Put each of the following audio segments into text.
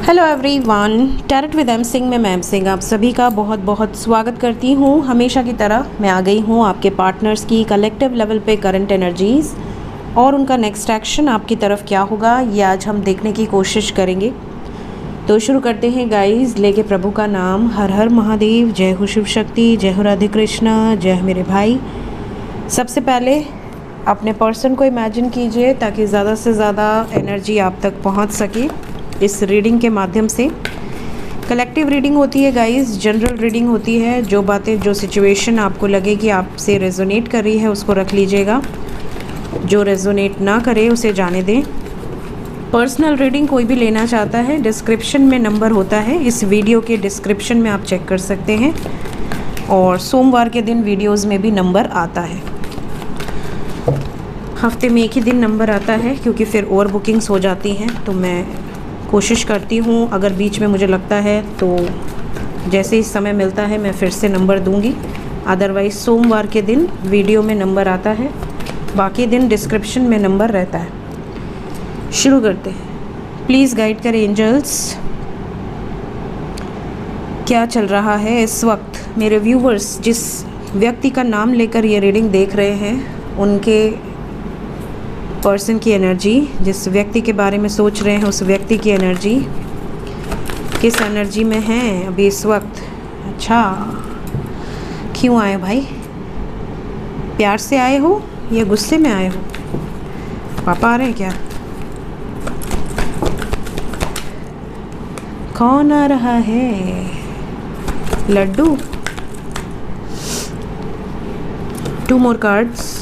Hello everyone, tarot with M Singh में ma'am Singh आप सभी का बहुत बहुत स्वागत करती हूँ। हमेशा की तरह मैं आ गई हूँ आपके पार्टनर्स की कलेक्टिव लेवल पे करंट एनर्जीज़ और उनका नेक्स्ट एक्शन आपकी तरफ क्या होगा ये आज हम देखने की कोशिश करेंगे। तो शुरू करते हैं गाइस, लेके प्रभु का नाम। हर हर महादेव, जय हो शिव शक्ति, जय हो राधे कृष्णा, जय हो मेरे भाई। सबसे पहले अपने पर्सन को इमेजिन कीजिए ताकि ज़्यादा से ज़्यादा एनर्जी आप तक पहुँच सके इस रीडिंग के माध्यम से। कलेक्टिव रीडिंग होती है गाइस, जनरल रीडिंग होती है। जो बातें, जो सिचुएशन आपको लगे कि आपसे रेजोनेट कर रही है उसको रख लीजिएगा, जो रेजोनेट ना करे उसे जाने दें। पर्सनल रीडिंग कोई भी लेना चाहता है, डिस्क्रिप्शन में नंबर होता है, इस वीडियो के डिस्क्रिप्शन में आप चेक कर सकते हैं। और सोमवार के दिन वीडियोस में भी नंबर आता है। हफ्ते में एक ही दिन नंबर आता है क्योंकि फिर ओवर बुकिंग्स हो जाती हैं। तो मैं कोशिश करती हूँ, अगर बीच में मुझे लगता है तो जैसे ही समय मिलता है मैं फिर से नंबर दूँगी। अदरवाइज़ सोमवार के दिन वीडियो में नंबर आता है, बाकी दिन डिस्क्रिप्शन में नंबर रहता है। शुरू करते हैं। प्लीज़ गाइड करें एंजल्स, क्या चल रहा है इस वक्त मेरे व्यूवर्स। जिस व्यक्ति का नाम लेकर ये रीडिंग देख रहे हैं उनके पर्सन की एनर्जी, जिस व्यक्ति के बारे में सोच रहे हैं उस व्यक्ति की एनर्जी किस एनर्जी में है अभी इस वक्त। अच्छा, क्यों आए भाई? प्यार से आए हो या गुस्से में आए हो? पापा आ रहे हैं क्या? कौन आ रहा है? लड्डू। 2 more cards।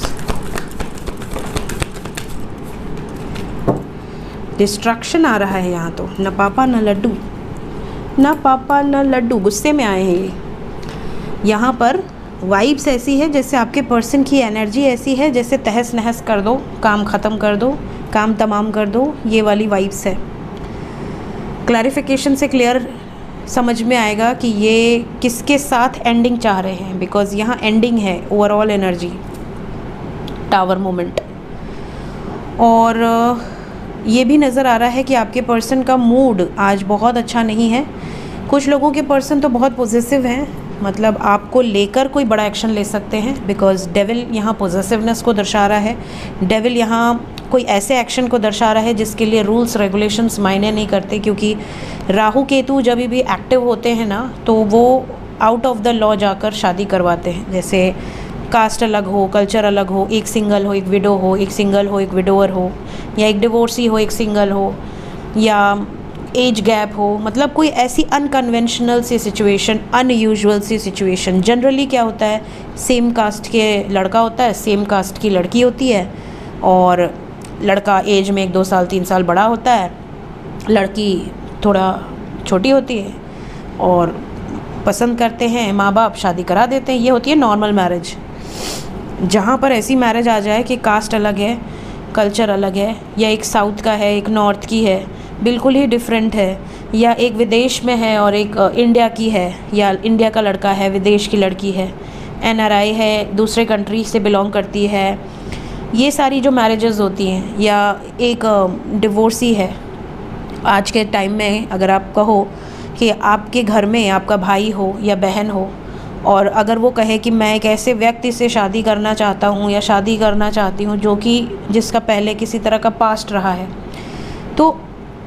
डिस्ट्रक्शन आ रहा है यहाँ तो। न पापा न लड्डू, न पापा न लड्डू, गुस्से में आए हैं ये। यहाँ पर वाइब्स ऐसी है जैसे आपके पर्सन की एनर्जी ऐसी है जैसे तहस नहस कर दो, काम ख़त्म कर दो, काम तमाम कर दो, ये वाली वाइब्स है। क्लैरिफिकेशन से क्लियर समझ में आएगा कि ये किसके साथ एंडिंग चाह रहे हैं, बिकॉज़ यहाँ एंडिंग है ओवरऑल एनर्जी, टावर मोमेंट। और ये भी नज़र आ रहा है कि आपके पर्सन का मूड आज बहुत अच्छा नहीं है। कुछ लोगों के पर्सन तो बहुत पॉजिटिव हैं, मतलब आपको लेकर कोई बड़ा एक्शन ले सकते हैं, बिकॉज़ डेविल यहाँ पॉजिटिवनेस को दर्शा रहा है। डेविल यहाँ कोई ऐसे एक्शन को दर्शा रहा है जिसके लिए रूल्स रेगुलेशंस मायने नहीं करते, क्योंकि राहु केतु जब भी एक्टिव होते हैं ना तो वो आउट ऑफ द लॉ जाकर शादी करवाते हैं। जैसे कास्ट अलग हो, कल्चर अलग हो, एक सिंगल हो एक विडो हो, एक सिंगल हो एक विडोअर हो, या एक डिवोर्सी हो एक सिंगल हो, या एज गैप हो, मतलब कोई ऐसी अनकन्वेंशनल सी सिचुएशन, अनयूजुअल सी सिचुएशन। जनरली क्या होता है, सेम कास्ट के लड़का होता है, सेम कास्ट की लड़की होती है, और लड़का एज में 1-2 साल 3 साल बड़ा होता है, लड़की थोड़ा छोटी होती है, और पसंद करते हैं माँ बाप, शादी करा देते हैं। ये होती है नॉर्मल मैरिज। जहाँ पर ऐसी मैरिज आ जाए कि कास्ट अलग है, कल्चर अलग है, या एक साउथ का है एक नॉर्थ की है, बिल्कुल ही डिफरेंट है, या एक विदेश में है और एक इंडिया की है, या इंडिया का लड़का है विदेश की लड़की है, NRI है दूसरे कंट्री से बिलोंग करती है, ये सारी जो मैरिजेस होती हैं, या एक डिवोर्सी है। आज के टाइम में अगर आप कहो कि आपके घर में आपका भाई हो या बहन हो, और अगर वो कहे कि मैं एक ऐसे व्यक्ति से शादी करना चाहता हूँ या शादी करना चाहती हूँ जो कि जिसका पहले किसी तरह का पास्ट रहा है, तो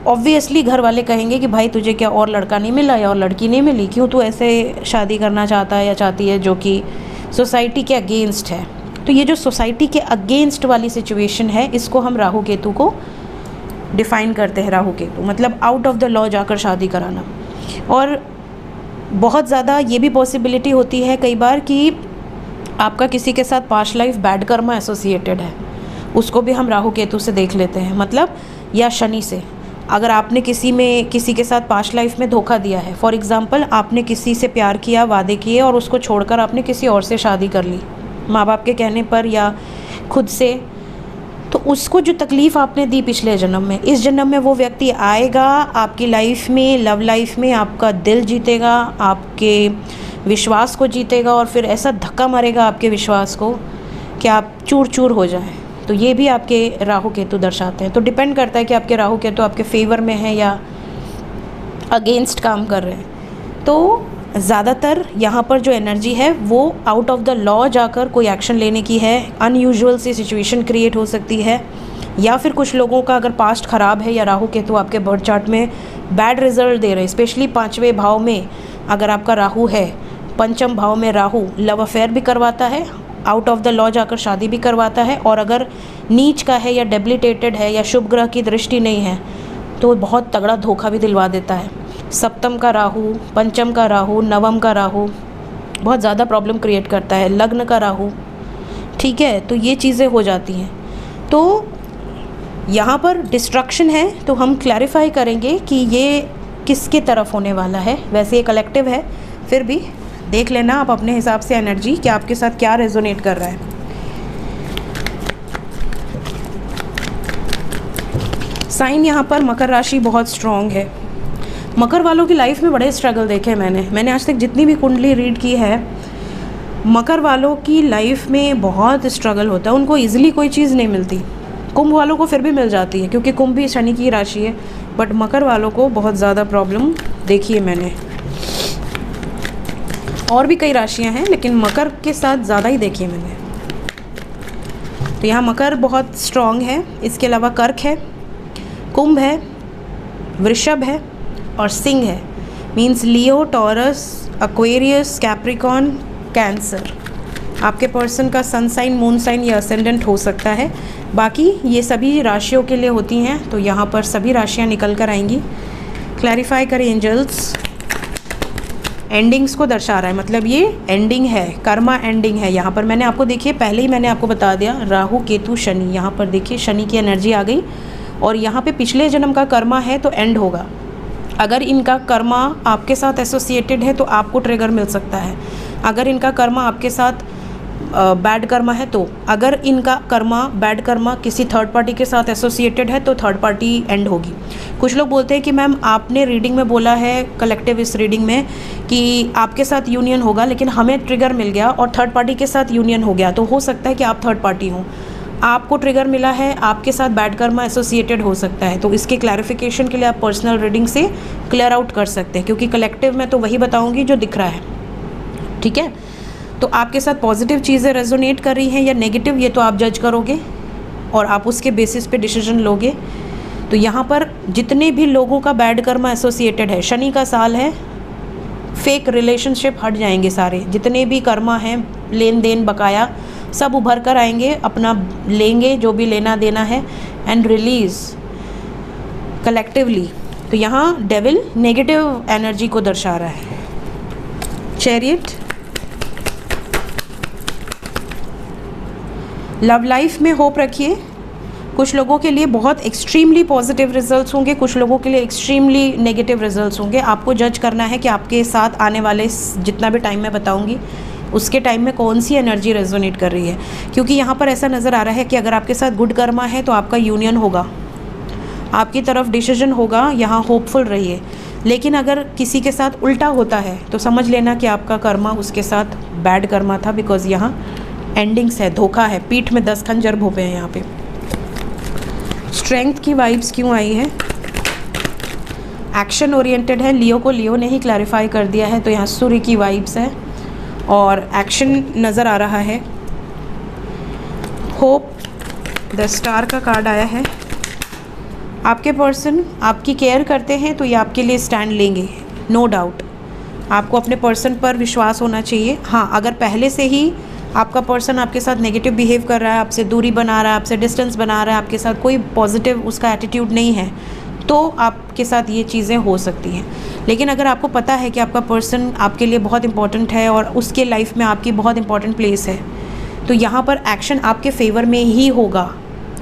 ऑब्वियसली घर वाले कहेंगे कि भाई तुझे क्या और लड़का नहीं मिला या और लड़की नहीं मिली, क्यों तू ऐसे शादी करना चाहता है या चाहती है जो कि सोसाइटी के अगेंस्ट है। तो ये जो सोसाइटी के अगेंस्ट वाली सिचुएशन है, इसको हम राहु केतु को डिफ़ाइन करते हैं। राहु केतु मतलब आउट ऑफ द लॉ जाकर शादी कराना। और बहुत ज़्यादा ये भी पॉसिबिलिटी होती है कई बार कि आपका किसी के साथ past life bad Karma associated है, उसको भी हम राहु केतु से देख लेते हैं, मतलब या शनि से। अगर आपने किसी के साथ पास्ट लाइफ में धोखा दिया है, फॉर एग्ज़ाम्पल आपने किसी से प्यार किया, वादे किए, और उसको छोड़कर आपने किसी और से शादी कर ली माँ बाप के कहने पर या खुद से, तो उसको जो तकलीफ़ आपने दी पिछले जन्म में, इस जन्म में वो व्यक्ति आएगा आपकी लाइफ में, लव लाइफ में आपका दिल जीतेगा, आपके विश्वास को जीतेगा, और फिर ऐसा धक्का मारेगा आपके विश्वास को कि आप चूर चूर हो जाएं। तो ये भी आपके राहु केतु दर्शाते हैं। तो डिपेंड करता है कि आपके राहु केतु आपके फेवर में है या अगेंस्ट काम कर रहे हैं। तो ज़्यादातर यहाँ पर जो एनर्जी है वो आउट ऑफ द लॉ जाकर कोई एक्शन लेने की है, अनयूजुअल सी सिचुएशन क्रिएट हो सकती है, या फिर कुछ लोगों का अगर पास्ट ख़राब है या राहु केतु आपके बर्थ चार्ट में बैड रिजल्ट दे रहे हैं, स्पेशली 5वें भाव में अगर आपका राहु है, पंचम भाव में राहु लव अफेयर भी करवाता है, आउट ऑफ द लॉ जाकर शादी भी करवाता है, और अगर नीच का है या डेबिलिटेटेड है या शुभ ग्रह की दृष्टि नहीं है तो बहुत तगड़ा धोखा भी दिलवा देता है। सप्तम का राहु, पंचम का राहु, नवम का राहु बहुत ज़्यादा प्रॉब्लम क्रिएट करता है, लग्न का राहु, ठीक है। तो ये चीज़ें हो जाती हैं। तो यहाँ पर डिस्ट्रक्शन है, तो हम क्लैरिफाई करेंगे कि ये किसके तरफ होने वाला है। वैसे ये कलेक्टिव है, फिर भी देख लेना आप अपने हिसाब से एनर्जी कि आपके साथ क्या रेजोनेट कर रहा है। साइन यहाँ पर मकर राशि बहुत स्ट्रॉन्ग है। मकर वालों की लाइफ में बड़े स्ट्रगल देखे मैंने आज तक जितनी भी कुंडली रीड की है, मकर वालों की लाइफ में बहुत स्ट्रगल होता है। उनको इजीली कोई चीज़ नहीं मिलती। कुंभ वालों को फिर भी मिल जाती है क्योंकि कुंभ भी शनि की राशि है, बट मकर वालों को बहुत ज़्यादा प्रॉब्लम देखी है मैंने। और भी कई राशियां हैं लेकिन मकर के साथ ज़्यादा ही देखी है मैंने। तो यहाँ मकर बहुत स्ट्रॉन्ग है। इसके अलावा कर्क है, कुंभ है, वृषभ है और सिंह है। मीन्स लियो, टॉरस, एक्वेरियस, कैप्रिकॉन, कैंसर। आपके पर्सन का सन साइन, मून साइन या असेंडेंट हो सकता है। बाकी ये सभी राशियों के लिए होती हैं, तो यहाँ पर सभी राशियाँ निकल कर आएंगी। क्लैरिफाई करें एंजल्स। एंडिंग्स को दर्शा रहा है, मतलब ये एंडिंग है, कर्मा एंडिंग है। यहाँ पर मैंने आपको देखिए पहले ही मैंने आपको बता दिया, राहु केतु शनि। यहाँ पर देखिए शनि की एनर्जी आ गई और यहाँ पे पिछले जन्म का कर्मा है तो एंड होगा। अगर इनका कर्मा आपके साथ एसोसिएटेड है तो आपको ट्रिगर मिल सकता है। अगर इनका कर्मा आपके साथ बैड कर्मा है तो, अगर इनका कर्मा बैड कर्मा किसी थर्ड पार्टी के साथ एसोसिएटेड है तो थर्ड पार्टी एंड होगी। कुछ लोग बोलते हैं कि मैम आपने रीडिंग में बोला है, कलेक्टिव इस रीडिंग में, कि आपके साथ यूनियन होगा, लेकिन हमें ट्रिगर मिल गया और थर्ड पार्टी के साथ यूनियन हो गया। तो हो सकता है कि आप थर्ड पार्टी हो, आपको ट्रिगर मिला है, आपके साथ बैड कर्मा एसोसिएटेड हो सकता है। तो इसके क्लैरिफिकेशन के लिए आप पर्सनल रीडिंग से क्लियर आउट कर सकते हैं, क्योंकि कलेक्टिव में तो वही बताऊंगी जो दिख रहा है, ठीक है। तो आपके साथ पॉजिटिव चीज़ें रेजोनेट कर रही हैं या नेगेटिव, ये तो आप जज करोगे और आप उसके बेसिस पे डिसीजन लोगे। तो यहाँ पर जितने भी लोगों का बैड कर्मा एसोसिएटेड है, शनि का साल है, फेक रिलेशनशिप हट जाएंगे सारे। जितने भी कर्मा हैं, लेन देन बकाया, सब उभर कर आएंगे, अपना लेंगे जो भी लेना देना है, एंड रिलीज कलेक्टिवली। तो यहाँ डेविल नेगेटिव एनर्जी को दर्शा रहा है। चैरियट, लव लाइफ में होप रखिए। कुछ लोगों के लिए बहुत एक्सट्रीमली पॉजिटिव रिजल्ट्स होंगे, कुछ लोगों के लिए एक्सट्रीमली नेगेटिव रिजल्ट्स होंगे। आपको जज करना है कि आपके साथ आने वाले जितना भी टाइम मैं बताऊंगी उसके टाइम में कौन सी एनर्जी रेजोनेट कर रही है। क्योंकि यहाँ पर ऐसा नज़र आ रहा है कि अगर आपके साथ गुड कर्मा है तो आपका यूनियन होगा, आपकी तरफ डिसीजन होगा, यहाँ होपफुल रहिए। लेकिन अगर किसी के साथ उल्टा होता है तो समझ लेना कि आपका कर्मा उसके साथ बैड कर्मा था, बिकॉज यहाँ एंडिंग्स है, धोखा है, पीठ में 10 खंजर भोपे हैं यहाँ पे। स्ट्रेंथ की वाइब्स क्यों आई है? एक्शन ओरिएंटेड है, लियो को लियो ने ही क्लैरिफाई कर दिया है, तो यहाँ सूर्य की वाइब्स है और एक्शन नज़र आ रहा है। होप, द स्टार का कार्ड आया है। आपके पर्सन आपकी केयर करते हैं तो ये आपके लिए स्टैंड लेंगे, नो डाउट। आपको अपने पर्सन पर विश्वास होना चाहिए। हाँ, अगर पहले से ही आपका पर्सन आपके साथ नेगेटिव बिहेव कर रहा है, आपसे दूरी बना रहा है, आपसे डिस्टेंस बना रहा है, आपके साथ कोई पॉजिटिव उसका एटीट्यूड नहीं है, तो आपके साथ ये चीज़ें हो सकती हैं। लेकिन अगर आपको पता है कि आपका पर्सन आपके लिए बहुत इंपॉर्टेंट है और उसके लाइफ में आपकी बहुत इंपॉर्टेंट प्लेस है, तो यहाँ पर एक्शन आपके फेवर में ही होगा,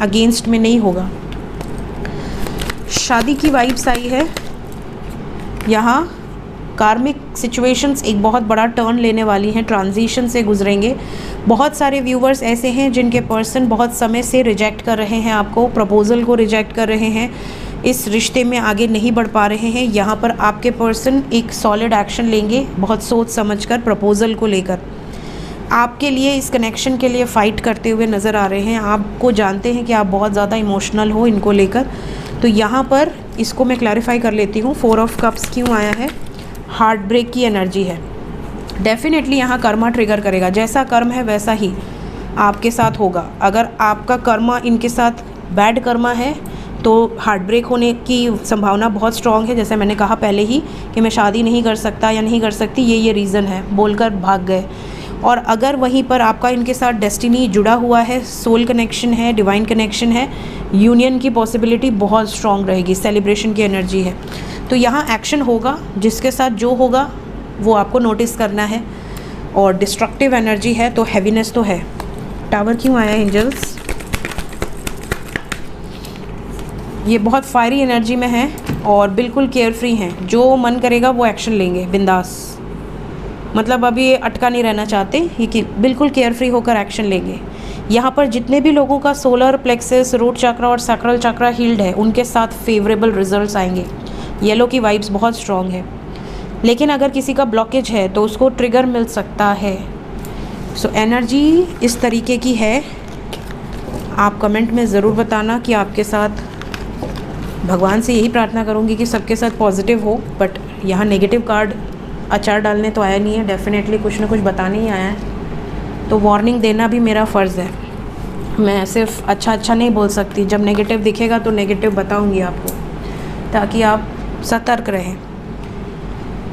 अगेंस्ट में नहीं होगा। शादी की वाइब्स आई है। यहाँ कार्मिक सिचुएशंस एक बहुत बड़ा टर्न लेने वाली हैं, ट्रांजिशन से गुजरेंगे। बहुत सारे व्यूवर्स ऐसे हैं जिनके पर्सन बहुत समय से रिजेक्ट कर रहे हैं, आपको प्रपोजल को रिजेक्ट कर रहे हैं, इस रिश्ते में आगे नहीं बढ़ पा रहे हैं। यहाँ पर आपके पर्सन एक सॉलिड एक्शन लेंगे, बहुत सोच समझकर प्रपोजल को लेकर। आपके लिए इस कनेक्शन के लिए फ़ाइट करते हुए नज़र आ रहे हैं। आपको जानते हैं कि आप बहुत ज़्यादा इमोशनल हो इनको लेकर, तो यहाँ पर इसको मैं क्लैरिफाई कर लेती हूँ। 4 ऑफ कप्स क्यों आया है? हार्ट ब्रेक की एनर्जी है। डेफिनेटली यहाँ कर्मा ट्रिगर करेगा, जैसा कर्म है वैसा ही आपके साथ होगा। अगर आपका कर्मा इनके साथ बैड कर्मा है तो हार्ट ब्रेक होने की संभावना बहुत स्ट्रॉन्ग है। जैसे मैंने कहा पहले ही कि मैं शादी नहीं कर सकता या नहीं कर सकती, ये रीज़न है, बोलकर भाग गए। और अगर वहीं पर आपका इनके साथ डेस्टिनी जुड़ा हुआ है, सोल कनेक्शन है, डिवाइन कनेक्शन है, यूनियन की पॉसिबिलिटी बहुत स्ट्रॉन्ग रहेगी, सेलिब्रेशन की एनर्जी है। तो यहाँ एक्शन होगा, जिसके साथ जो होगा वो आपको नोटिस करना है। और डिस्ट्रक्टिव एनर्जी है तो हैवीनेस तो है। टावर क्यों आया एंजल्स? ये बहुत फायरी एनर्जी में है और बिल्कुल केयर फ्री हैं, जो मन करेगा वो एक्शन लेंगे बिंदास। मतलब अभी अटका नहीं रहना चाहते, ये कि बिल्कुल केयर फ्री होकर एक्शन लेंगे। यहाँ पर जितने भी लोगों का सोलर प्लेक्सस, रूट चक्रा और सैक्रल चक्रा हील्ड है, उनके साथ फेवरेबल रिजल्ट्स आएंगे। येलो की वाइब्स बहुत स्ट्रॉन्ग है। लेकिन अगर किसी का ब्लॉकेज है तो उसको ट्रिगर मिल सकता है। सो एनर्जी इस तरीके की है। आप कमेंट में ज़रूर बताना कि आपके साथ, भगवान से यही प्रार्थना करूंगी कि सबके साथ पॉजिटिव हो। बट यहाँ नेगेटिव कार्ड अचार डालने तो आया नहीं है, डेफिनेटली कुछ ना कुछ बताने ही आया है। तो वार्निंग देना भी मेरा फ़र्ज़ है। मैं सिर्फ अच्छा नहीं बोल सकती, जब नेगेटिव दिखेगा तो नेगेटिव बताऊंगी आपको, ताकि आप सतर्क रहें।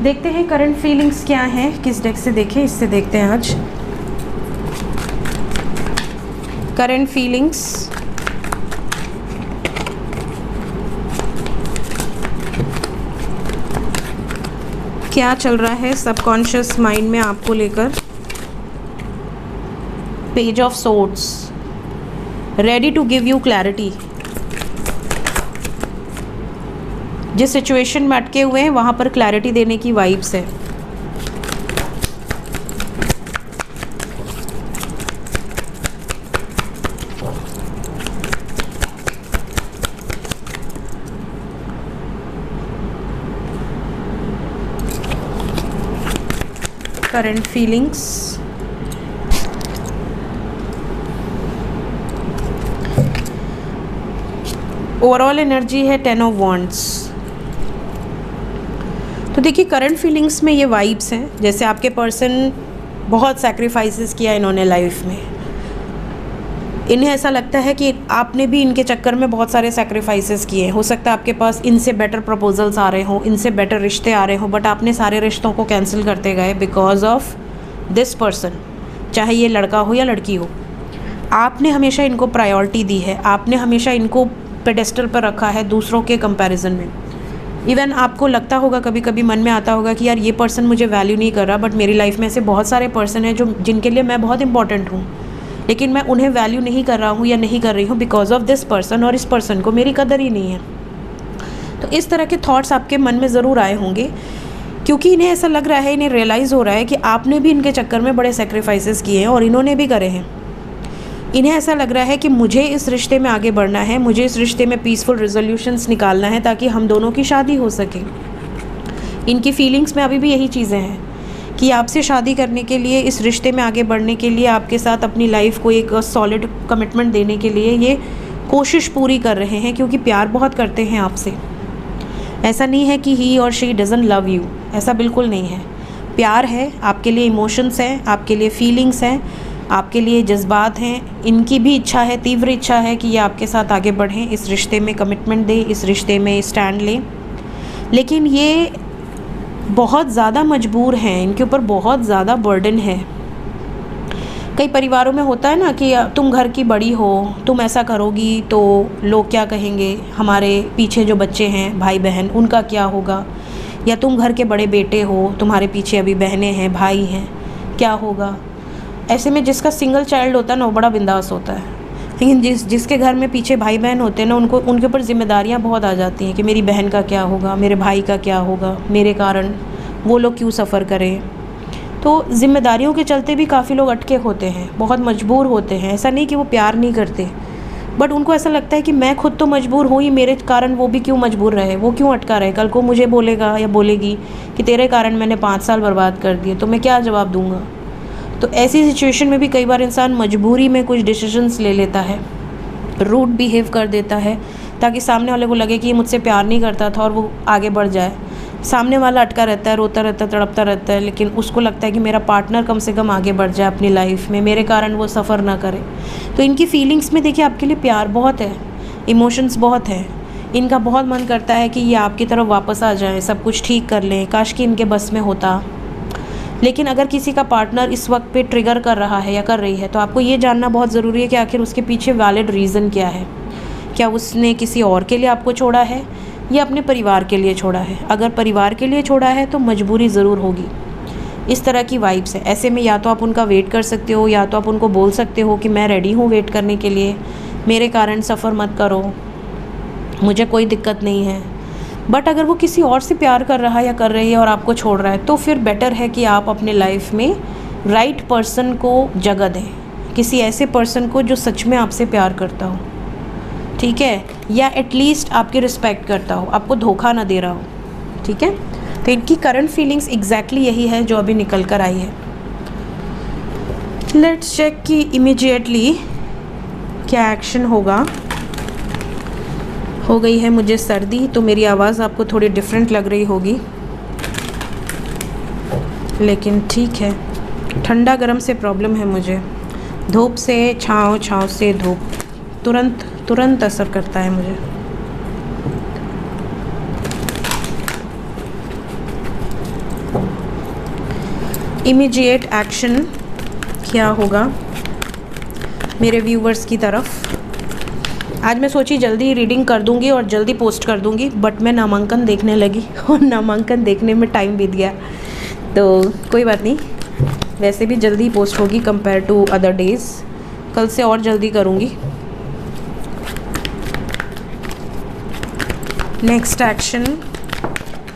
देखते हैं करंट फीलिंग्स क्या हैं, किस डेक से देखें, इससे देखते हैं आज करंट फीलिंग्स। क्या चल रहा है सबकॉन्शियस माइंड में आपको लेकर। Page of swords, ready to give you clarity. जिस सिचुएशन में अटके हुए हैं वहाँ पर क्लैरिटी देने की वाइब्स है। करंट फीलिंग्स, ओवरऑल एनर्जी है 10 ऑफ वॉन्ड्स। तो देखिए करंट फीलिंग्स में ये वाइब्स हैं, जैसे आपके पर्सन बहुत सैक्रिफाइसेस किया इन्होंने लाइफ में। इन्हें ऐसा लगता है कि आपने भी इनके चक्कर में बहुत सारे सैक्रिफाइसेस किए हैं। हो सकता है आपके पास इनसे बेटर प्रपोजल्स आ रहे हों, इनसे बेटर रिश्ते आ रहे हों, बट आपने सारे रिश्तों को कैंसिल करते गए बिकॉज ऑफ दिस पर्सन। चाहे ये लड़का हो या लड़की हो, आपने हमेशा इनको प्रायोरिटी दी है, आपने हमेशा इनको पेडेस्टल पर रखा है दूसरों के कंपैरिजन में। इवन आपको लगता होगा, कभी कभी मन में आता होगा कि यार ये पर्सन मुझे वैल्यू नहीं कर रहा, बट मेरी लाइफ में ऐसे बहुत सारे पर्सन हैं जो जिनके लिए मैं बहुत इंपॉर्टेंट हूँ, लेकिन मैं उन्हें वैल्यू नहीं कर रहा हूँ या नहीं कर रही हूँ बिकॉज ऑफ दिस पर्सन, और इस पर्सन को मेरी कदर ही नहीं है। तो इस तरह के थॉट्स आपके मन में ज़रूर आए होंगे, क्योंकि इन्हें ऐसा लग रहा है, इन्हें रियलाइज़ हो रहा है कि आपने भी इनके चक्कर में बड़े सेक्रीफाइसेस किए हैं और इन्होंने भी करे हैं। इन्हें ऐसा लग रहा है कि मुझे इस रिश्ते में आगे बढ़ना है, मुझे इस रिश्ते में पीसफुल रिजोल्यूशंस निकालना है ताकि हम दोनों की शादी हो सके। इनकी फीलिंग्स में अभी भी यही चीज़ें हैं कि आपसे शादी करने के लिए, इस रिश्ते में आगे बढ़ने के लिए, आपके साथ अपनी लाइफ को एक सॉलिड कमिटमेंट देने के लिए ये कोशिश पूरी कर रहे हैं, क्योंकि प्यार बहुत करते हैं आपसे। ऐसा नहीं है कि ही और शी डजंट लव यू, ऐसा बिल्कुल नहीं है। प्यार है, आपके लिए इमोशंस हैं, आपके लिए फीलिंग्स हैं, आपके लिए जज्बात हैं। इनकी भी इच्छा है, तीव्र इच्छा है कि ये आपके साथ आगे बढ़ें, इस रिश्ते में कमिटमेंट दें, इस रिश्ते में स्टैंड लें। लेकिन ये बहुत ज़्यादा मजबूर हैं, इनके ऊपर बहुत ज़्यादा बर्डन है। कई परिवारों में होता है ना कि तुम घर की बड़ी हो, तुम ऐसा करोगी तो लोग क्या कहेंगे, हमारे पीछे जो बच्चे हैं, भाई बहन, उनका क्या होगा, या तुम घर के बड़े बेटे हो, तुम्हारे पीछे अभी बहनें हैं, भाई हैं, क्या होगा। ऐसे में जिसका सिंगल चाइल्ड होता है ना, वो बड़ा बिंदास होता है। लेकिन जिसके घर में पीछे भाई बहन होते हैं ना, उनके ऊपर जिम्मेदारियाँ बहुत आ जाती हैं कि मेरी बहन का क्या होगा, मेरे भाई का क्या होगा, मेरे कारण वो लोग क्यों सफ़र करें। तो जिम्मेदारियों के चलते भी काफ़ी लोग अटके होते हैं, बहुत मजबूर होते हैं। ऐसा नहीं कि वो प्यार नहीं करते, बट उनको ऐसा लगता है कि मैं खुद तो मजबूर हूँ ही, मेरे कारण वो भी क्यों मजबूर रहे, वो क्यों अटका रहे। कल को मुझे बोलेगा या बोलेगी कि तेरे कारण मैंने 5 साल बर्बाद कर दिए, तो मैं क्या जवाब दूँगा। तो ऐसी सिचुएशन में भी कई बार इंसान मजबूरी में कुछ डिसीजंस ले लेता है, रूड बिहेव कर देता है, ताकि सामने वाले को लगे कि ये मुझसे प्यार नहीं करता था और वो आगे बढ़ जाए। सामने वाला अटका रहता है, रोता रहता है, तड़पता रहता है, लेकिन उसको लगता है कि मेरा पार्टनर कम से कम आगे बढ़ जाए अपनी लाइफ में, मेरे कारण वो सफ़र ना करे। तो इनकी फीलिंग्स में देखिए आपके लिए प्यार बहुत है, इमोशंस बहुत है। इनका बहुत मन करता है कि ये आपकी तरफ वापस आ जाए, सब कुछ ठीक कर लें, काश कि इनके बस में होता। लेकिन अगर किसी का पार्टनर इस वक्त पे ट्रिगर कर रहा है या कर रही है, तो आपको ये जानना बहुत ज़रूरी है कि आखिर उसके पीछे वैलिड रीज़न क्या है। क्या उसने किसी और के लिए आपको छोड़ा है या अपने परिवार के लिए छोड़ा है? अगर परिवार के लिए छोड़ा है तो मजबूरी ज़रूर होगी। इस तरह की वाइब्स है। ऐसे में या तो आप उनका वेट कर सकते हो, या तो आप उनको बोल सकते हो कि मैं रेडी हूँ वेट करने के लिए, मेरे कारण सफ़र मत करो, मुझे कोई दिक्कत नहीं है। बट अगर वो किसी और से प्यार कर रहा है या कर रही है और आपको छोड़ रहा है, तो फिर बेटर है कि आप अपने लाइफ में राइट पर्सन को जगह दें, किसी ऐसे पर्सन को जो सच में आपसे प्यार करता हो, ठीक है, या एटलीस्ट आपकी रिस्पेक्ट करता हो, आपको धोखा ना दे रहा हो, ठीक है। तो इनकी करंट फीलिंग्स एग्जैक्टली यही है जो अभी निकल कर आई है। लेट्स चेक कि इमीडिएटली क्या एक्शन होगा। हो गई है मुझे सर्दी, तो मेरी आवाज़ आपको थोड़ी डिफरेंट लग रही होगी, लेकिन ठीक है, ठंडा गर्म से प्रॉब्लम है मुझे। धूप से छाँव, छाँव से धूप, तुरंत असर करता है मुझे। इमीडिएट एक्शन क्या होगा मेरे व्यूवर्स की तरफ? आज मैं सोची जल्दी रीडिंग कर दूंगी और जल्दी पोस्ट कर दूंगी, बट मैं नामांकन देखने लगी और नामांकन देखने में टाइम बीत गया, तो कोई बात नहीं, वैसे भी जल्दी पोस्ट होगी कंपेयर टू अदर डेज़। कल से और जल्दी करूंगी। नेक्स्ट एक्शन,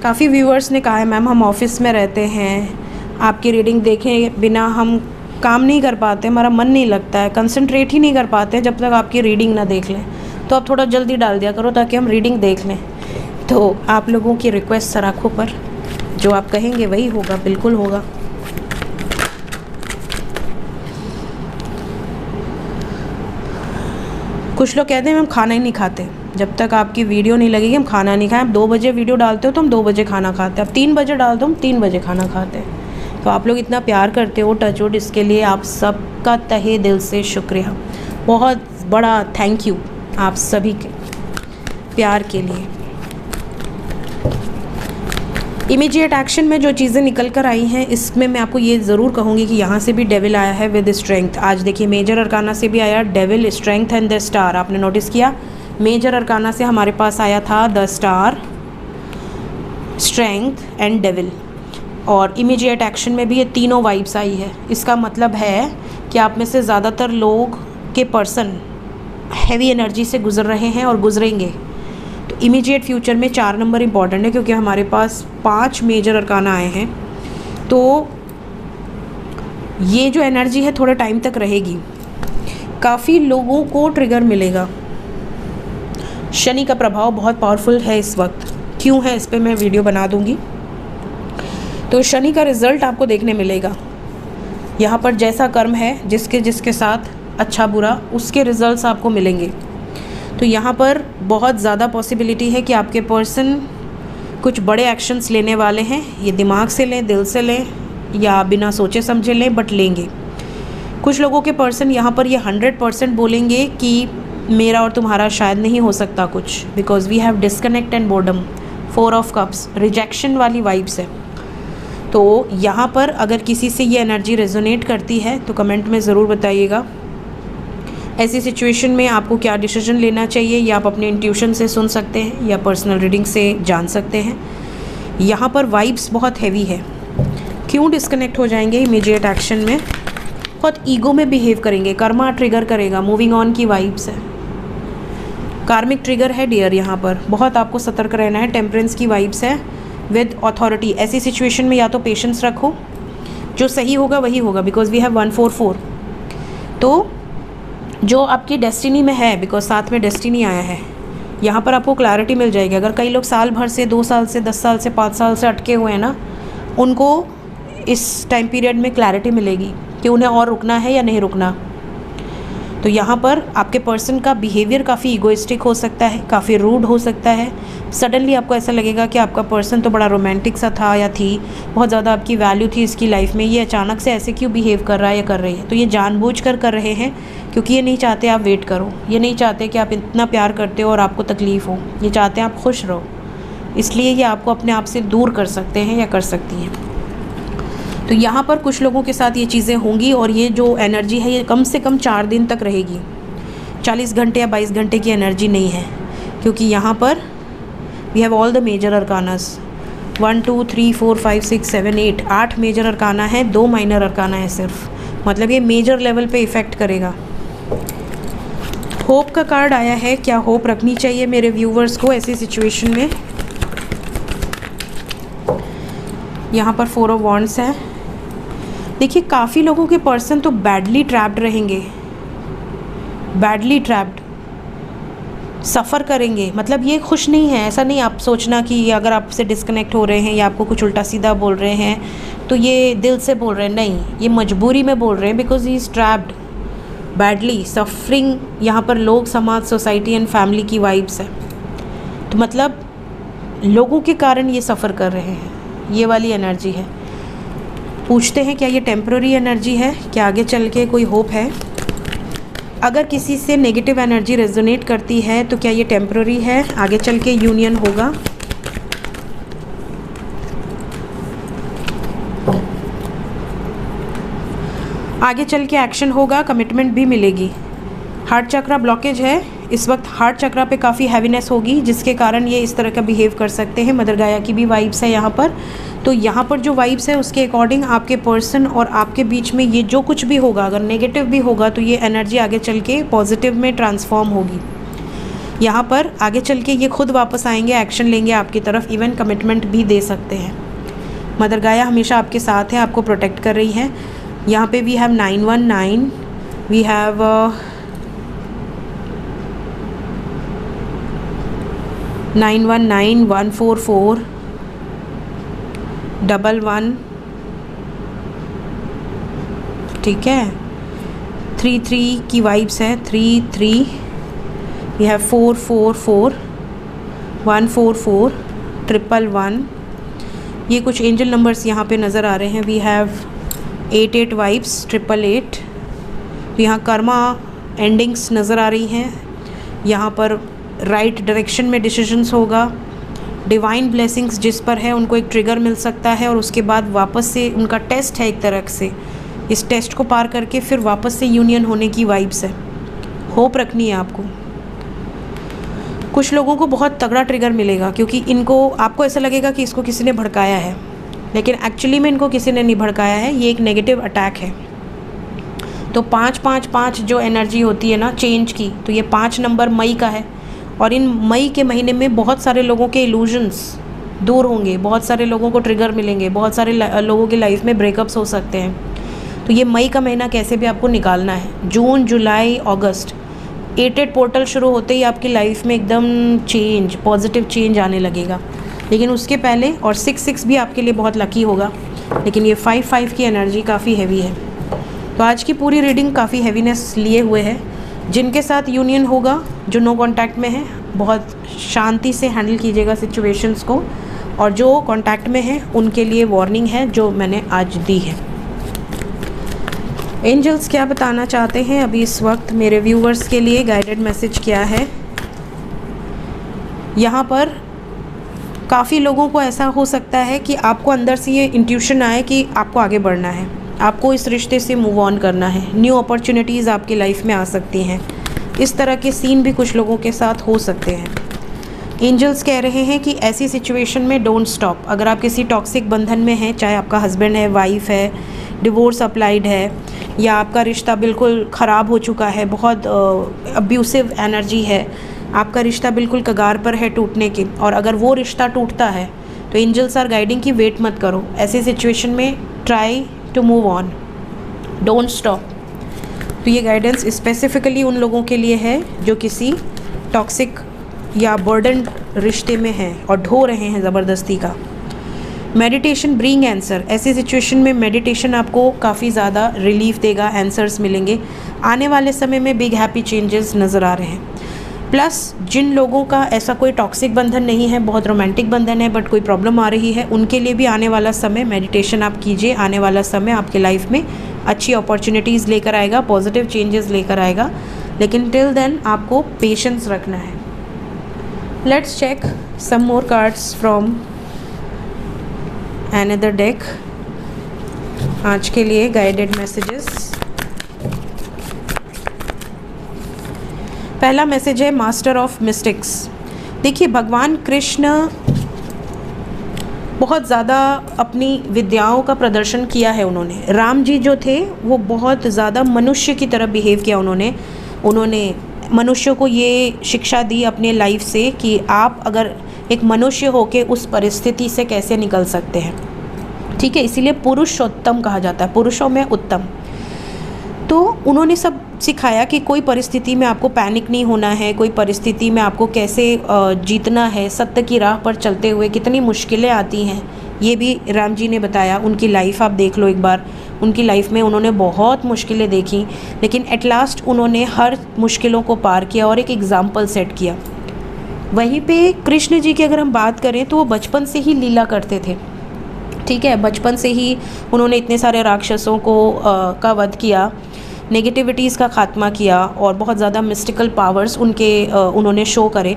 काफ़ी व्यूअर्स ने कहा है मैम हम ऑफिस में रहते हैं, आपकी रीडिंग देखे बिना हम काम नहीं कर पाते, हमारा मन नहीं लगता है, कंसंट्रेट ही नहीं कर पाते जब तक आपकी रीडिंग ना देख लें। तो आप थोड़ा जल्दी डाल दिया करो ताकि हम रीडिंग देख लें। तो आप लोगों की रिक्वेस्ट सराखों पर, जो आप कहेंगे वही होगा, बिल्कुल होगा। कुछ लोग कहते हैं हम खाना ही नहीं खाते, जब तक आपकी वीडियो नहीं लगेगी हम खाना नहीं खाएं। आप 2 बजे वीडियो डालते हो तो हम 2 बजे खाना खाते हैं, आप 3 बजे डालते हो हम 3 बजे खाना खाते हैं। तो आप लोग इतना प्यार करते हो, टचवुड, इसके लिए आप सबका तहे दिल से शुक्रिया, बहुत बड़ा थैंक यू आप सभी के प्यार के लिए। इमीडिएट एक्शन में जो चीज़ें निकल कर आई हैं, इसमें मैं आपको ये ज़रूर कहूँगी कि यहाँ से भी डेविल आया है विद स्ट्रेंथ। आज देखिए मेजर अरकाना से भी आया devil, strength and the star. आपने नोटिस किया, मेजर अरकाना से हमारे पास आया था the star, strength and devil, और इमीडिएट एक्शन में भी ये तीनों वाइब्स आई है। इसका मतलब है कि आप में से ज़्यादातर लोग के पर्सन हैवी एनर्जी से गुजर रहे हैं और गुजरेंगे। तो इमीडिएट फ्यूचर में 4 नंबर इम्पॉर्टेंट है, क्योंकि हमारे पास 5 मेजर अरकाना आए हैं। तो ये जो एनर्जी है थोड़े टाइम तक रहेगी, काफ़ी लोगों को ट्रिगर मिलेगा। शनि का प्रभाव बहुत पावरफुल है इस वक्त, क्यों है इस पर मैं वीडियो बना दूंगी। तो शनि का रिज़ल्ट आपको देखने मिलेगा यहाँ पर, जैसा कर्म है जिसके साथ अच्छा बुरा, उसके रिज़ल्ट्स आपको मिलेंगे। तो यहाँ पर बहुत ज़्यादा पॉसिबिलिटी है कि आपके पर्सन कुछ बड़े एक्शंस लेने वाले हैं। ये दिमाग से लें, दिल से लें, या बिना सोचे समझे लें, बट लेंगे। कुछ लोगों के पर्सन यहाँ पर ये 100% बोलेंगे कि मेरा और तुम्हारा शायद नहीं हो सकता कुछ, because we have disconnect and boredom, 4 of cups, rejection वाली वाइब्स है। तो यहाँ पर अगर किसी से ये एनर्जी रेजोनेट करती है तो कमेंट में ज़रूर बताइएगा। ऐसी सिचुएशन में आपको क्या डिसीजन लेना चाहिए, या आप अपने इंट्यूशन से सुन सकते हैं या पर्सनल रीडिंग से जान सकते हैं। यहाँ पर वाइब्स बहुत हैवी है। क्यों डिस्कनेक्ट हो जाएंगे इमीडिएट एक्शन में? बहुत ईगो में बिहेव करेंगे, कर्मा ट्रिगर करेगा, मूविंग ऑन की वाइब्स है, कार्मिक ट्रिगर है डियर। यहाँ पर बहुत आपको सतर्क रहना है। टेम्परेंस की वाइब्स है विद अथॉरिटी। ऐसी सिचुएशन में या तो पेशेंस रखो, जो सही होगा वही होगा, बिकॉज वी हैव 144। तो जो आपकी डेस्टिनी में है, बिकॉज साथ में डेस्टिनी आया है, यहाँ पर आपको क्लैरिटी मिल जाएगी। अगर कई लोग साल भर से, 2 साल से, 10 साल से, 5 साल से अटके हुए हैं ना, उनको इस टाइम पीरियड में क्लैरिटी मिलेगी कि उन्हें और रुकना है या नहीं रुकना। तो यहाँ पर आपके पर्सन का बिहेवियर काफ़ी इगोइस्टिक हो सकता है, काफ़ी रूड हो सकता है। सडनली आपको ऐसा लगेगा कि आपका पर्सन तो बड़ा रोमांटिक सा था या थी, बहुत ज़्यादा आपकी वैल्यू थी इसकी लाइफ में, ये अचानक से ऐसे क्यों बिहेव कर रहा है या कर रही है। तो ये जानबूझकर कर रहे हैं, क्योंकि ये नहीं चाहते आप वेट करो, ये नहीं चाहते कि आप इतना प्यार करते हो और आपको तकलीफ़ हो, ये चाहते हैं आप खुश रहो। इसलिए ये आपको अपने आप से दूर कर सकते हैं या कर सकती हैं। तो यहाँ पर कुछ लोगों के साथ ये चीज़ें होंगी और ये जो एनर्जी है ये कम से कम 4 दिन तक रहेगी। 40 घंटे या 22 घंटे की एनर्जी नहीं है, क्योंकि यहाँ पर we have all the major arcanas 1 2 3 4 5 6 7 8 8 major arcana है, 2 माइनर अरकाना है सिर्फ, मतलब ये मेजर लेवल पे इफ़ेक्ट करेगा। होप का कार्ड आया है, क्या होप रखनी चाहिए मेरे व्यूवर्स को ऐसी सिचुएशन में। यहाँ पर 4 ऑफ वॉन्ड्स है। देखिए काफ़ी लोगों के पर्सन तो बैडली ट्रैप्ड रहेंगे, बैडली ट्रैप्ड, सफ़र करेंगे। मतलब ये खुश नहीं है, ऐसा नहीं आप सोचना कि अगर आपसे डिस्कनेक्ट हो रहे हैं या आपको कुछ उल्टा सीधा बोल रहे हैं तो ये दिल से बोल रहे हैं, नहीं, ये मजबूरी में बोल रहे हैं, because he is trapped badly suffering. यहाँ पर लोग, समाज, सोसाइटी एंड फैमिली की वाइब्स है, तो मतलब लोगों के कारण ये सफ़र कर रहे हैं, ये वाली एनर्जी है। पूछते हैं क्या ये टेम्पररी एनर्जी है, क्या आगे चल के कोई होप है। अगर किसी से नेगेटिव एनर्जी रेजोनेट करती है तो क्या ये टेम्पररी है, आगे चल के यूनियन होगा। आगे चल के एक्शन होगा, कमिटमेंट भी मिलेगी। हार्ट चक्रा ब्लॉकेज है इस वक्त, हार्ट चक्रा पे काफ़ी हैवीनेस होगी जिसके कारण ये इस तरह का बिहेव कर सकते हैं। मदर गाया की भी वाइब्स है यहाँ पर, तो यहाँ पर जो वाइब्स है उसके अकॉर्डिंग आपके पर्सन और आपके बीच में ये जो कुछ भी होगा, अगर नेगेटिव भी होगा तो ये एनर्जी आगे चल के पॉजिटिव में ट्रांसफॉर्म होगी। यहाँ पर आगे चल के ये खुद वापस आएंगे, एक्शन लेंगे आपकी तरफ, इवन कमिटमेंट भी दे सकते हैं। मदर गाया हमेशा आपके साथ है, आपको प्रोटेक्ट कर रही है। यहाँ पे वी हैव 919, वी हैव 919 144 11, ठीक है। 33 की वाइब्स है, 33, वी हैव 444 144 111। ये कुछ एंजल नंबर्स यहाँ पे नज़र आ रहे हैं। We have 88 vibes 888। तो यहाँ कर्मा एंडिंग्स नज़र आ रही हैं। यहाँ पर राइट डायरेक्शन में डिसीजंस होगा। डिवाइन ब्लेसिंग्स जिस पर है उनको एक ट्रिगर मिल सकता है और उसके बाद वापस से उनका टेस्ट है एक तरह से, इस टेस्ट को पार करके फिर वापस से यूनियन होने की वाइब्स है। होप रखनी है आपको। कुछ लोगों को बहुत तगड़ा ट्रिगर मिलेगा क्योंकि इनको, आपको ऐसा लगेगा कि इसको किसी ने भड़काया है, लेकिन एक्चुअली में इनको किसी ने नहीं भड़काया है, ये एक नेगेटिव अटैक है। तो 555 जो एनर्जी होती है ना चेंज की, तो ये 5 नंबर मई का है और इन मई के महीने में बहुत सारे लोगों के इल्यूजन्स दूर होंगे, बहुत सारे लोगों को ट्रिगर मिलेंगे, बहुत सारे लोगों की लाइफ में ब्रेकअप्स हो सकते हैं। तो ये मई का महीना कैसे भी आपको निकालना है। जून, जुलाई, अगस्त, 88 पोर्टल शुरू होते ही आपकी लाइफ में एकदम चेंज, पॉजिटिव चेंज आने लगेगा। लेकिन उसके पहले, और 6 भी आपके लिए बहुत लकी होगा, लेकिन ये 5 की एनर्जी काफ़ी हैवी है। तो आज की पूरी रीडिंग काफ़ी हैवीनेस लिए हुए है। जिनके साथ यूनियन होगा, जो नो कांटेक्ट में है, बहुत शांति से हैंडल कीजिएगा सिचुएशंस को, और जो कांटेक्ट में है उनके लिए वार्निंग है जो मैंने आज दी है। एंजल्स क्या बताना चाहते हैं अभी इस वक्त मेरे व्यूवर्स के लिए, गाइडेड मैसेज क्या है। यहाँ पर काफ़ी लोगों को ऐसा हो सकता है कि आपको अंदर से ये इंट्यूशन आए कि आपको आगे बढ़ना है, आपको इस रिश्ते से मूव ऑन करना है, न्यू अपॉर्चुनिटीज़ आपकी लाइफ में आ सकती हैं। इस तरह के सीन भी कुछ लोगों के साथ हो सकते हैं। एंजल्स कह रहे हैं कि ऐसी सिचुएशन में डोंट स्टॉप। अगर आप किसी टॉक्सिक बंधन में हैं, चाहे आपका हस्बैंड है, वाइफ है, डिवोर्स अप्लाइड है, या आपका रिश्ता बिल्कुल ख़राब हो चुका है, बहुत अब्यूसिव एनर्जी है, आपका रिश्ता बिल्कुल कगार पर है टूटने की, और अगर वो रिश्ता टूटता है तो एंजल्स आर गाइडिंग कि वेट मत करो। ऐसी सिचुएशन में try to move on, don't stop. तो ये गाइडेंस स्पेसिफिकली उन लोगों के लिए है जो किसी टॉक्सिक या बर्डन रिश्ते में हैं और ढो रहे हैं ज़बरदस्ती का। मेडिटेशन ब्रिंग आंसर, ऐसी सिचुएशन में मेडिटेशन आपको काफ़ी ज़्यादा रिलीफ देगा, आंसर्स मिलेंगे। आने वाले समय में बिग हैप्पी चेंजेस नज़र आ रहे हैं। प्लस जिन लोगों का ऐसा कोई टॉक्सिक बंधन नहीं है, बहुत रोमांटिक बंधन है बट कोई प्रॉब्लम आ रही है, उनके लिए भी आने वाला समय मेडिटेशन आप कीजिए। आने वाला समय आपके लाइफ में अच्छी अपॉर्चुनिटीज़ लेकर आएगा, पॉजिटिव चेंजेस लेकर आएगा, लेकिन टिल देन आपको पेशेंस रखना है। Let's check some more cards from another deck. आज के लिए गाइडेड मैसेजेस। पहला मैसेज है मास्टर ऑफ मिस्टिक्स। देखिए, भगवान कृष्ण बहुत ज़्यादा अपनी विद्याओं का प्रदर्शन किया है उन्होंने। राम जी जो थे वो बहुत ज़्यादा मनुष्य की तरह बिहेव किया उन्होंने मनुष्य को ये शिक्षा दी अपने लाइफ से कि आप अगर एक मनुष्य होके उस परिस्थिति से कैसे निकल सकते हैं। ठीक है, इसीलिए पुरुषोत्तम कहा जाता है, पुरुषों में उत्तम। तो उन्होंने सब सिखाया कि कोई परिस्थिति में आपको पैनिक नहीं होना है, कोई परिस्थिति में आपको कैसे जीतना है, सत्य की राह पर चलते हुए कितनी मुश्किलें आती हैं, ये भी राम जी ने बताया। उनकी लाइफ आप देख लो एक बार, उनकी लाइफ में उन्होंने बहुत मुश्किलें देखी, लेकिन एट लास्ट उन्होंने हर मुश्किलों को पार किया और एक एग्ज़ाम्पल सेट किया। वहीं पे कृष्ण जी की अगर हम बात करें तो वो बचपन से ही लीला करते थे। ठीक है, बचपन से ही उन्होंने इतने सारे राक्षसों को का वध किया, नेगेटिविटीज़ का खात्मा किया और बहुत ज़्यादा मिस्टिकल पावर्स उन्होंने शो करे।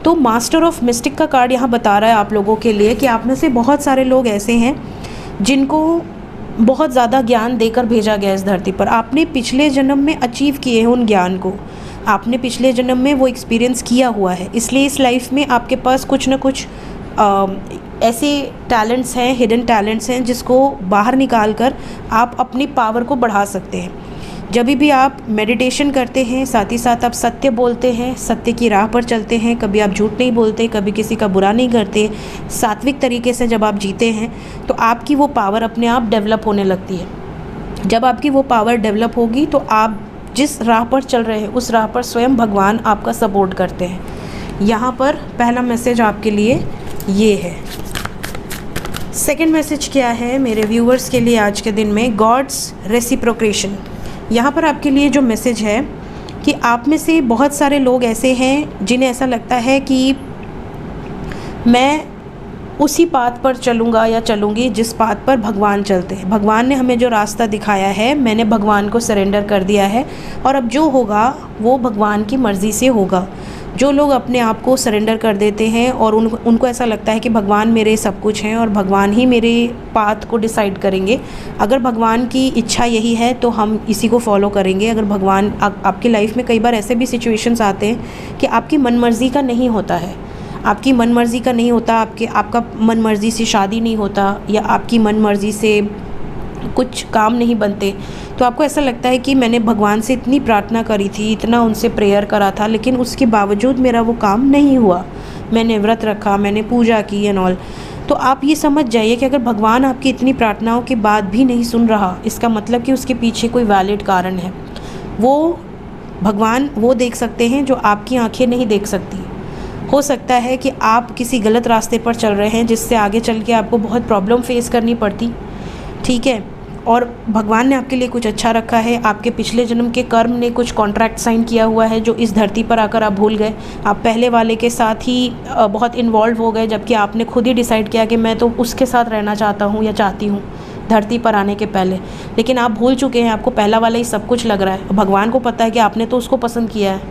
तो मास्टर ऑफ मिस्टिक का कार्ड यहाँ बता रहा है आप लोगों के लिए कि आप में से बहुत सारे लोग ऐसे हैं जिनको बहुत ज़्यादा ज्ञान देकर भेजा गया इस धरती पर। आपने पिछले जन्म में अचीव किए हैं उन ज्ञान को, आपने पिछले जन्म में वो एक्सपीरियंस किया हुआ है, इसलिए इस लाइफ में आपके पास कुछ ना कुछ ऐसे टैलेंट्स हैं, हिडन टैलेंट्स हैं जिसको बाहर निकाल कर आप अपनी पावर को बढ़ा सकते हैं। जब भी आप मेडिटेशन करते हैं, साथ ही साथ आप सत्य बोलते हैं, सत्य की राह पर चलते हैं, कभी आप झूठ नहीं बोलते, कभी किसी का बुरा नहीं करते, सात्विक तरीके से जब आप जीते हैं तो आपकी वो पावर अपने आप डेवलप होने लगती है। जब आपकी वो पावर डेवलप होगी तो आप जिस राह पर चल रहे हैं उस राह पर स्वयं भगवान आपका सपोर्ट करते हैं। यहाँ पर पहला मैसेज आपके लिए ये है। सेकंड मैसेज क्या है मेरे व्यूअर्स के लिए आज के दिन में? God's reciprocation. यहाँ पर आपके लिए जो मैसेज है कि आप में से बहुत सारे लोग ऐसे हैं जिन्हें ऐसा लगता है कि मैं उसी पाथ पर चलूँगा या चलूँगी जिस पाथ पर भगवान चलते हैं। भगवान ने हमें जो रास्ता दिखाया है, मैंने भगवान को सरेंडर कर दिया है और अब जो होगा वो भगवान की मर्ज़ी से होगा। जो लोग अपने आप को सरेंडर कर देते हैं और उनको ऐसा लगता है कि भगवान मेरे सब कुछ हैं और भगवान ही मेरे पाथ को डिसाइड करेंगे, अगर भगवान की इच्छा यही है तो हम इसी को फॉलो करेंगे। अगर भगवान आपकी लाइफ में कई बार ऐसे भी सिचुएशंस आते हैं कि आपकी मनमर्ज़ी का नहीं होता है, आपकी मनमर्ज़ी का नहीं होता, आपका मनमर्ज़ी से शादी नहीं होता या आपकी मनमर्ज़ी से कुछ काम नहीं बनते, तो आपको ऐसा लगता है कि मैंने भगवान से इतनी प्रार्थना करी थी, इतना उनसे प्रेयर करा था, लेकिन उसके बावजूद मेरा वो काम नहीं हुआ, मैंने व्रत रखा, मैंने पूजा की एंड ऑल। तो आप ये समझ जाइए कि अगर भगवान आपकी इतनी प्रार्थनाओं के बाद भी नहीं सुन रहा, इसका मतलब कि उसके पीछे कोई वैलिड कारण है। वो भगवान वो देख सकते हैं जो आपकी आँखें नहीं देख सकती। हो सकता है कि आप किसी गलत रास्ते पर चल रहे हैं जिससे आगे चल के आपको बहुत प्रॉब्लम फेस करनी पड़ती, ठीक है, और भगवान ने आपके लिए कुछ अच्छा रखा है। आपके पिछले जन्म के कर्म ने कुछ कॉन्ट्रैक्ट साइन किया हुआ है जो इस धरती पर आकर आप भूल गए। आप पहले वाले के साथ ही बहुत इन्वॉल्व हो गए, जबकि आपने खुद ही डिसाइड किया कि मैं तो उसके साथ रहना चाहता हूँ या चाहती हूँ धरती पर आने के पहले, लेकिन आप भूल चुके हैं, आपको पहला वाला ही सब कुछ लग रहा है। भगवान को पता है कि आपने तो उसको पसंद किया है,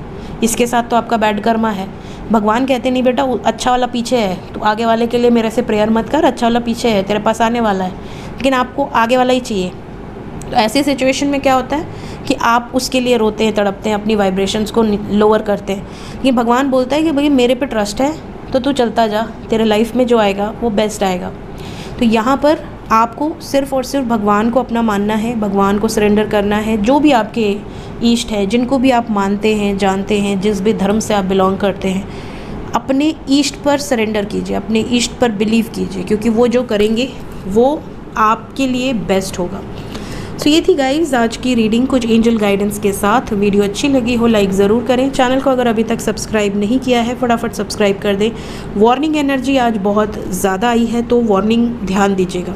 इसके साथ तो आपका बैड कर्मा है। भगवान कहते नहीं बेटा अच्छा वाला पीछे है, तो आगे वाले के लिए मेरे से प्रेयर मत कर, अच्छा वाला पीछे है, तेरे पास आने वाला है, लेकिन आपको आगे वाला ही चाहिए। तो ऐसी सिचुएशन में क्या होता है कि आप उसके लिए रोते हैं, तड़पते हैं, अपनी वाइब्रेशंस को लोअर करते हैं। लेकिन भगवान बोलता है कि भाई मेरे पे ट्रस्ट है तो तू चलता जा, तेरे लाइफ में जो आएगा वो बेस्ट आएगा। तो यहाँ पर आपको सिर्फ़ और सिर्फ भगवान को अपना मानना है, भगवान को सरेंडर करना है। जो भी आपके ईष्ट है, जिनको भी आप मानते हैं, जानते हैं, जिस भी धर्म से आप बिलोंग करते हैं, अपने ईष्ट पर सरेंडर कीजिए, अपने ईष्ट पर बिलीव कीजिए, क्योंकि वो जो करेंगे वो आपके लिए बेस्ट होगा। सो ये थी गाइज आज की रीडिंग कुछ एंजल गाइडेंस के साथ। वीडियो अच्छी लगी हो लाइक ज़रूर करें। चैनल को अगर अभी तक सब्सक्राइब नहीं किया है फटाफट सब्सक्राइब कर दें। वार्निंग एनर्जी आज बहुत ज़्यादा आई है तो वार्निंग ध्यान दीजिएगा।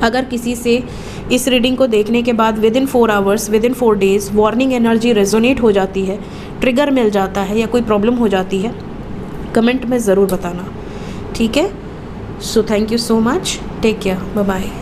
अगर किसी से इस रीडिंग को देखने के बाद with in 4 hours with in 4 days warning energy resonate हो जाती है, ट्रिगर मिल जाता है या कोई प्रॉब्लम हो जाती है, कमेंट में ज़रूर बताना, ठीक है। So thank you so much, take care, bye bye.